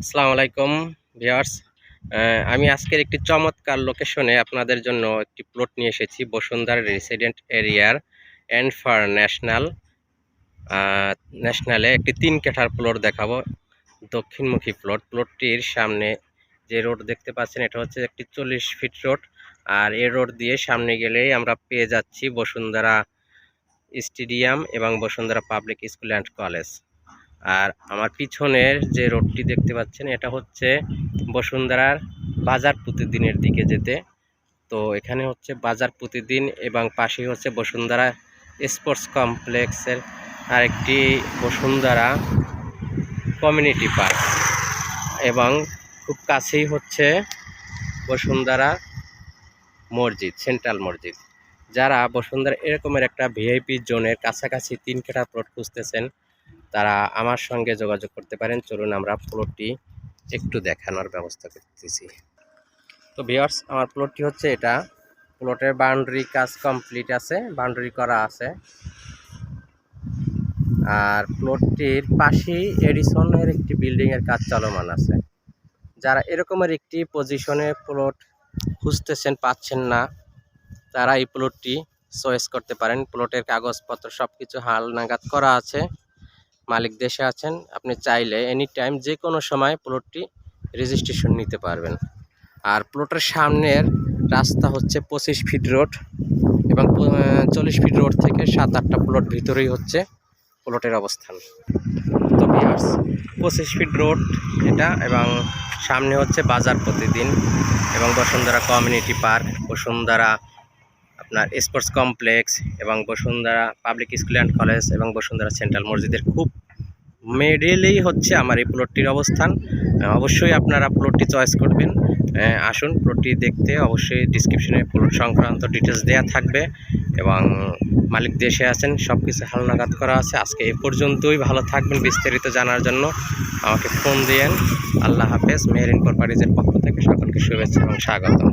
আসসালামু আলাইকুম ভিউয়ার্স। আমি আজকের একটি চমৎকার লোকেশনে আপনাদের জন্য একটি প্লট নিয়ে এসেছি বসুন্ধরা রেসিডেন্ট এরিয়ার এন্ডফার ন্যাশনালে একটি 3 কাঠার প্লট দেখাবো, দক্ষিণমুখী প্লটটির সামনে যে রোড দেখতে পাচ্ছেন এটা হচ্ছে একটি 40 ফিট রোড। আর এই রোড দিয়ে সামনে গেলেই আমরা পেয়ে যাচ্ছি বসুন্ধরা স্টেডিয়াম এবং Bashundhara public school and college. আর আমার পিছনের যে রোডটি দেখতে পাচ্ছেন এটা হচ্ছে বসুন্ধরার বাজার প্রতিদিনের দিকে যেতে। তো এখানে হচ্ছে বাজার প্রতিদিন এবং পাশেই হচ্ছে বসুন্ধরা স্পোর্টস কমপ্লেক্সের আরেকটি বসুন্ধরা কমিউনিটি পার্ক এবং খুব কাছেই হচ্ছে বসুন্ধরা মসজিদ, সেন্ট্রাল মসজিদ। যারা বসুন্ধরা এরকমের একটা ভিআইপি জোনের কাছাকাছি 3 কাঠা প্লট খুঁজতেছেন তারা আমার সঙ্গে যোগাযোগ করতে পারেন। চলুন আমরা প্লটটি একটু দেখানোর ব্যবস্থা করতেছি। তো ভিউয়ার্স, আমার প্লটটি হচ্ছে এটা। প্লটের বাউন্ডারি কাজ কমপ্লিট আছে, বাউন্ডারি করা আছে। আর প্লটটির পাশেই এডিসনের একটি বিল্ডিংয়ের কাজ চলমান আছে। যারা এরকমের একটি পজিশনে প্লট খুঁজতেছেন, পাচ্ছেন না, তারা এই প্লটটি চয়েস করতে পারেন। প্লটের কাগজপত্র সব কিছু হাল নাগাদ করা আছে, মালিক দেশে আছেন। আপনি চাইলে এনি টাইম যে কোনো সময় প্লটটি রেজিস্ট্রেশন নিতে পারবেন। আর প্লটের সামনের রাস্তা হচ্ছে 25 ফিট রোড এবং 40 ফিট রোড থেকে 7-8টা প্লট ভিতরেই হচ্ছে প্লটের অবস্থান। তো ভিউয়ার্স, 25 ফিট রোড এটা এবং সামনে হচ্ছে বাজার প্রতিদিন এবং বসুন্ধরা কমিউনিটি পার্ক, বসুন্ধরা আপনার স্পোর্টস কমপ্লেক্স এবং Bashundhara public school and college এবং বসুন্ধরা সেন্ট্রাল মসজিদের খুব মিডলেই হচ্ছে আমার এই প্লটটির অবস্থান। অবশ্যই আপনারা প্লটটি চয়েস করবেন। আসুন প্লটটি দেখতে। অবশ্যই ডিসক্রিপশনে প্লট সংক্রান্ত ডিটেলস দেওয়া থাকবে এবং মালিক দেশে আছেন, সব কিছু হালনাগাদ করা আছে। আজকে এই পর্যন্তই। ভালো থাকবেন। বিস্তারিত জানার জন্য আমাকে ফোন দিয়েন। আল্লাহ হাফেজ। মেহেরিন প্রপার্টিজের পক্ষ থেকে সকলকে শুভেচ্ছা এবং স্বাগতম।